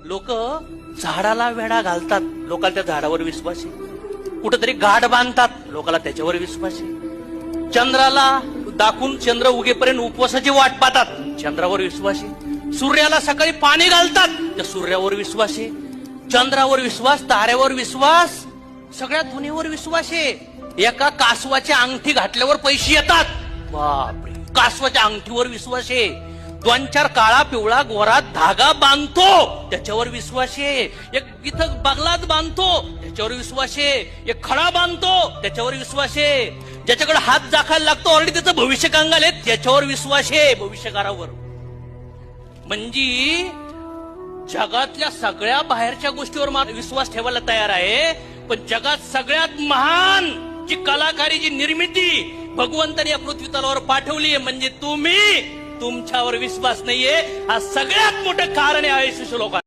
लोक झाडाला वेढा घालतात, लोकांना त्या झाडावर विश्वास आहे. कुठेतरी गाठ बांधतात, लोकांना त्याच्यावर विश्वास आहे. चंद्राला दाखवून चंद्र उगेपर्यंत उपवासाची वाट पाहतात, चंद्रावर विश्वास आहे. सूर्याला सकाळी पाणी घालतात, त्या सूर्यावर विश्वास आहे. चंद्रावर विश्वास, ताऱ्यावर विश्वास, सगळ्या दुनियेवर विश्वास आहे. एका कासवाची अंगठी घातल्यावर पैसे येतात, बापरे, कासवाच्या अंगठीवर विश्वास आहे. 2-4 काळा पिवळा गोरा धागा बांधतो, त्याच्यावर विश्वास आहे. एक इथं बगलात बांधतो, त्याच्यावर विश्वास आहे. एक खडा बांधतो, त्याच्यावर विश्वास आहे. ज्याच्याकडे हात दाखायला लागतो ऑलरेडी त्याचं भविष्य कंगाल आहे, त्याच्यावर विश्वास आहे, भविष्यकारावर. म्हणजे जगातल्या सगळ्या बाहेरच्या गोष्टीवर विश्वास ठेवायला तयार आहे, पण जगात सगळ्यात महान जी कलाकारी, जी निर्मिती भगवंताने या पृथ्वी तलावर पाठवली आहे, म्हणजे तुमच्यावर विश्वास नाहीये. हा सगळ्यात मोठं कारण आहे आयुष्य लोकांना.